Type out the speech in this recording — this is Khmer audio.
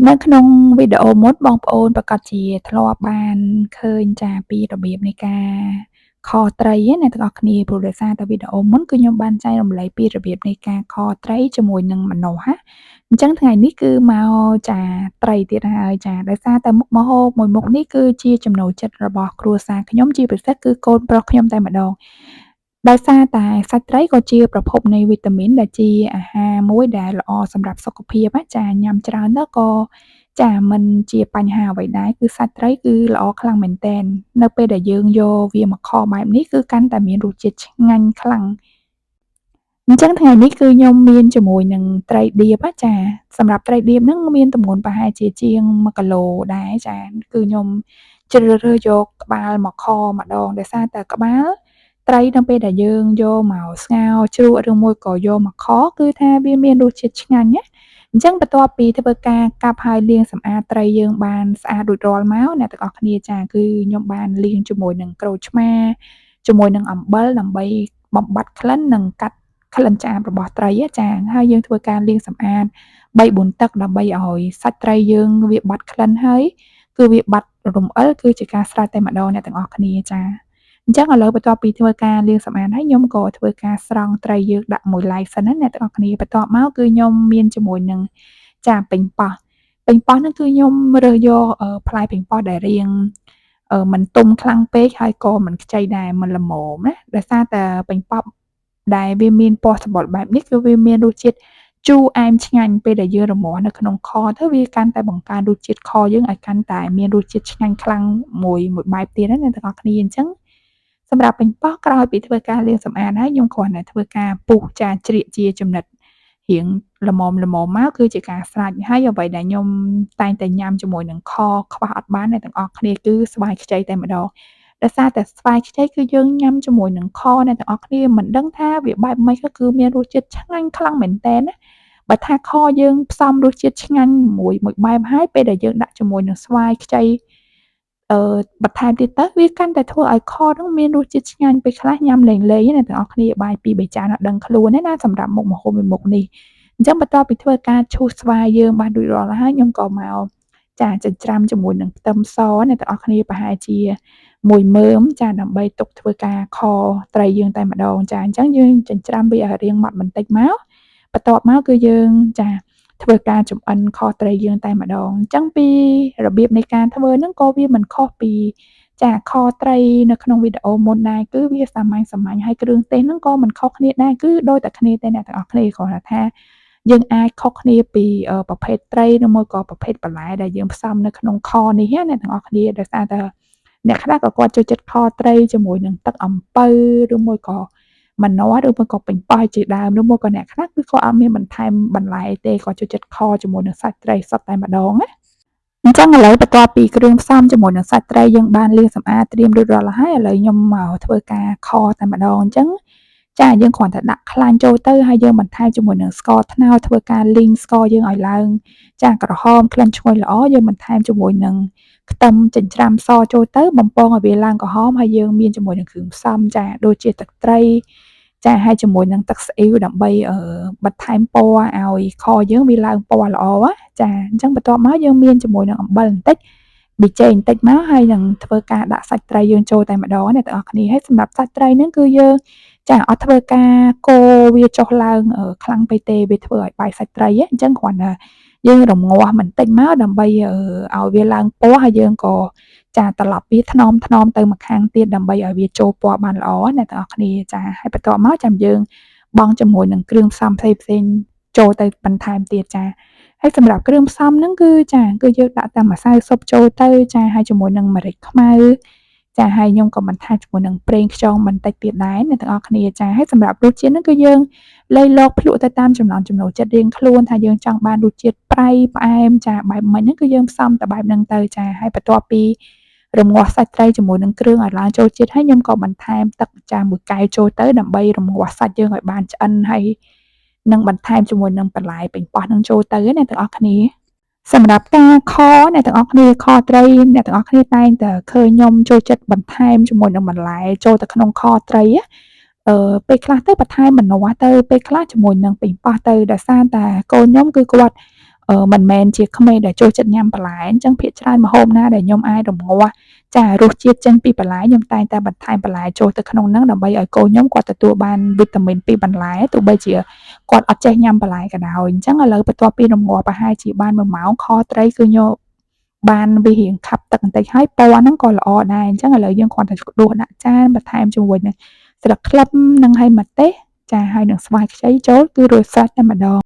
នៅក្នុងវីដេអូមុនបងប្អូនប្រកាសជាធ្លាប់បានឃើញចាពីរបៀបនៃការខត្រីណាអ្នកទាំងអស់គ្នាព្រោះដោយសារតែវីដេអូមុនគឺខ្ញុំបានចែករំលែកពីរបៀបនៃការខត្រីជាមួយនឹងម្នាស់ណាអញ្ចឹងថ្ងៃនេះគឺមកចាត្រីទៀតហើយចាដោយសារតែមុខម្ហូបមួយមុខនេះគឺជាចំណូលចិត្តរបស់គ្រួសារខ្ញុំជាពិសេសគឺកូនប្រុសខ្ញុំតែម្ដងដោយសារតែសាច់ត្រីក៏ជាប្រភពនៃវីតាមីនដែលជាអាហារមួយដែលល្អសម្រាប់សុខភាពណាចាញ៉ាំច្រើនទៅក៏ចាមិនជាបញ្ហាអ្វីដែរគឺសាច់ត្រីគឺល្អខ្លាំងមែនទែននៅពេលដែលយើងយកវាមកខបែបនេះគឺកាន់តែមានរសជាតិឆ្ងាញ់ខ្លាំងអញ្ចឹងថ្ងៃនេះគឺខ្ញុំមានជាមួយនឹងត្រីឌៀបណាចាសម្រាប់ត្រីឌៀបហ្នឹងមានទម្ងន់ប្រហែលជាង1គីឡូដែរចាគឺខ្ញុំជ្រើសរើសយកក្បាលមកខម្ដងដោយសារតែក្បាលត្រីនៅពេលដែលយើងយកមកស្ងោរជ្រក់ឬមួយក៏យកមកខគឺថាវាមានរសជាតិឆ្ងាញ់ណាអញ្ចឹងបន្ទាប់ពីធ្វើការកាប់ហើយលាងសម្អាតត្រីយើងបានស្អាតរួចរាល់មកអ្នកទាំងអស់គ្នាចាគឺខ្ញុំបានលាងជាមួយនឹងក្រូចឆ្មាជាមួយនឹងអំបិលដើម្បីបំបាត់ក្លិននិងកាត់ក្លិនឆ្អាបរបស់ត្រីចាហើយយើងធ្វើការលាងសម្អាត3-4ទឹកដើម្បីឲ្យសាច់ត្រីយើងវាបាត់ក្លិនហើយគឺវាបាត់រំអិលគឺជាការស្រេចតែម្ដងអ្នកទាំងអស់គ្នាចាអញ្ចឹងឥឡូវបន្ទាប់ពីធ្វើការលាងសម្អាតហើយខ្ញុំក៏ធ្វើការស្រង់ត្រីយើងដាក់មួយឡែកសិនណាអ្នកទាំងអស់គ្នាបន្ទាប់មកគឺខ្ញុំមានជាមួយនឹងចាប៉េងប៉ោះហ្នឹងគឺខ្ញុំរើសយកផ្លែប៉េងប៉ោះដែលរាងមិនទុំខ្លាំងពេកហើយក៏មិនខ្ចីដែរមិនល្មមណាដោយសារតែប៉េងប៉ោះដែលវាមានពណ៌សម្បុរបែបនេះគឺវាមានរសជាតិជូរអែមឆ្ងាញ់ពេលដែលយើងរមាស់នៅក្នុងខទៅវាកាន់តែបង្កើនរសជាតិខយើងឲ្យកាន់តែមានរសជាតិឆ្ងាញ់ខ្លាំងមួយបែបទៀតណាអ្នកទាំងអស់គ្នាអញ្ចឹងសម្រាប់ប៉េងប៉ោះក្រោយពីធ្វើការលាងសម្អាតហើយខ្ញុំគ្រាន់តែធ្វើការពុះចាជ្រៀកជាចំណិតរាងល្មមមកគឺជាការស្រេចហើយអ្វីដែលខ្ញុំតែងតែញ៉ាំជាមួយនឹងខខ្វះអត់បានអ្នកទាំងអស់គ្នាគឺស្វាយខ្ចីតែម្ដងដោយសារតែស្វាយខ្ចីគឺយើងញ៉ាំជាមួយនឹងខអ្នកទាំងអស់គ្នាមិនដឹងថាវាបែបម៉េចគឺមានរសជាតិឆ្ងាញ់ខ្លាំងមែនទែនណាបើថាខយើងផ្សំរសជាតិឆ្ងាញ់មួយបែបហើយពេលដែលយើងដាក់ជាមួយនឹងស្វាយខ្ចីបន្ថែមទៀតទៅវាកាន់តែធ្វើឲ្យខហ្នឹងមានរសជាតិឆ្ងាញ់ពេលខ្លះញ៉ាំលេងៗណាអ្នកទាំងអស់គ្នាបាយ2 3ចានអត់ដឹងខ្លួនទេណាសម្រាប់មុខម្ហូបមួយមុខនេះអញ្ចឹងបន្ទាប់ពីធ្វើការឈូសស្វាយយើងបានរួចរាល់ហើយខ្ញុំក៏មកចាចិញ្ច្រាំជាមួយនឹងខ្ទឹមសអ្នកទាំងអស់គ្នាប្រហែលជាមួយមើមចាដើម្បីទុកធ្វើការខត្រីយើងតែម្ដងចាអញ្ចឹងយើងចិញ្ច្រាំវាឲ្យរាងម៉ដ្ឋបន្តិចមកបន្ទាប់មកគឺយើងចាធ្វើការចម្អិនខត្រីយើងតែម្ដងអញ្ចឹងពីរបៀបនៃការធ្វើហ្នឹងក៏វាមិនខុសពីចាខត្រីនៅក្នុងវីដេអូមុនដែរគឺវាសាមញ្ញហើយគ្រឿងទេសហ្នឹងក៏មិនខុសគ្នាដែរគឺដូចតែគ្នាទេអ្នកទាំងអស់គ្នាគ្រាន់តែថាយើងអាចខុសគ្នាពីប្រភេទត្រីឬមួយក៏ប្រភេទបន្លែដែលយើងផ្សំនៅក្នុងខនេះណាអ្នកទាំងអស់គ្នាដោយសារតែអ្នកខ្លះក៏គាត់ចូលចិត្តខត្រីជាមួយនឹងទឹកអំពៅឬមួយក៏ម្នាស់ឬមួយក៏ប៉េងប៉ោះជាដើមឬមួយក៏អ្នកខ្លះគឺគាត់អត់មានបន្ថែមបន្លែទេគាត់ចូលចិត្តខជាមួយនឹងសាច់ត្រីសុទ្ធតែម្ដងណាអញ្ចឹងឥឡូវបន្ទាប់ពីគ្រឿងផ្សំជាមួយនឹងសាច់ត្រីយើងបានលាងសម្អាតត្រៀមរួចរាល់ហើយឥឡូវខ្ញុំមកធ្វើការខតែម្ដងអញ្ចឹងចាយើងគ្រាន់តែដាក់ខ្លាញ់ចូលទៅហើយយើងបន្ថែមជាមួយនឹងស្ករត្នោតធ្វើការលីងស្ករយើងឲ្យឡើងចាក្រហមក្លិនឈ្ងុយល្អយើងបន្ថែមជាមួយនឹងខ្ទឹមចិញ្ច្រាំសចូលទៅបំពងឲ្យវាឡើងក្រហមហើយយើងមានជាមួយនឹងគ្រឿងផ្សំចាដូចជាទឹកត្រីចាហើយជាមួយនឹងទឹកស៊ីអ៊ីវដើម្បីបន្ថែមពណ៌ឲ្យខយើងវាឡើងពណ៌ល្អចាអញ្ចឹងបន្ទាប់មកយើងមានជាមួយនឹងអំបិលបន្តិចប៊ីចេងបន្តិចមកហើយនឹងធ្វើការដាក់សាច់ត្រីយើងចូលតែម្ដងអ្នកទាំងអស់គ្នាហើយសម្រាប់សាច់ត្រីហ្នឹងគឺយើងចាអត់ធ្វើការកូរវាចុះឡើងខ្លាំងពេកទេវាធ្វើឲ្យបាយសាច់ត្រីអញ្ចឹងគ្រាន់តែយើងរងាស់បន្តិចមកដើម្បីឲ្យវាឡើងពណ៌ហើយយើងក៏ចាត្រឡប់វាថ្នមទៅម្ខាងទៀតដើម្បីឲ្យវាចូលពណ៌បានល្អអ្នកទាំងអស់គ្នាចាហើយបន្ទាប់មកចាំយើងបង់ជាមួយនឹងគ្រឿងផ្សំផ្សេងចូលទៅបន្ថែមទៀតចាហើយសម្រាប់គ្រឿងផ្សំហ្នឹងគឺចាគឺយើងដាក់តែម្សៅស៊ុបចូលទៅចាហើយជាមួយនឹងម្រេចខ្មៅចាហើយខ្ញុំក៏បន្ថែមជាមួយនឹងប្រេងខ្យងបន្តិចទៀតដែរអ្នកទាំងអស់គ្នាចាហើយសម្រាប់រសជាតិហ្នឹងគឺយើងលៃលកភ្លក់ទៅតាមចំណង់ចំណូលចិត្តរៀងខ្លួនថាយើងចង់បានរសជាតិប្រៃផ្អែមចាបែបម៉េចហ្នឹងគឺយើងផ្សំតែបែបហ្នឹងទៅចាហើយបន្ទាប់ពីរងាស់សាច់ត្រីជាមួយនឹងគ្រឿងឲ្យឡើងចូលជាតិហើយខ្ញុំក៏បន្ថែមទឹកចាមួយកែវចូលទៅដើម្បីរងាស់សាច់យើងឲ្យបានឆ្អិនហើយនឹងបន្ថែមជាមួយនឹងបន្លែប៉េងប៉ោះនឹងចូលទៅណាអ្នកទាំងអស់គ្នាសម្រាប់ការខអ្នកទាំងអស់គ្នាខត្រីអ្នកទាំងអស់គ្នាតែងតែឃើញខ្ញុំចូលចិត្តបន្ថែមជាមួយនឹងបន្លែចូលទៅក្នុងខត្រីពេលខ្លះទៅបន្ថែមម្នាស់ទៅពេលខ្លះជាមួយនឹងប៉េងប៉ោះទៅដោយសារតែកូនខ្ញុំគឺគាត់ មិនមែនជាក្មេងដែលចូលចិត្តញ៉ាំបន្លែអញ្ចឹងភាគច្រើនម្ហូបណាដែលខ្ញុំអាចរំងាស់ចារសជាតិចេញពីបន្លែខ្ញុំតែងតែបន្ថែមបន្លែចូលទៅក្នុងហ្នឹងដើម្បីឲ្យកូនខ្ញុំគាត់ទទួលបានវីតាមីនពីបន្លែទោះបីជាគាត់អត់ចេះញ៉ាំបន្លែក៏ដោយអញ្ចឹងឥឡូវបន្ទាប់ពីរំងាស់ប្រហែលជាបាន1ម៉ោងខត្រីគឺខ្ញុំបានវារៀងខាប់ទឹកបន្តិចហើយពណ៌ហ្នឹងក៏ល្អដែរអញ្ចឹងឥឡូវយើងគ្រាន់តែដួសដាក់ចានបន្ថែមជាមួយនឹងស្លឹកខ្ទឹមនិងហើយម្ទេសចាហើយនឹងស្វាយខ្ចីចូលគឺរួចស្រេចតែម្ដង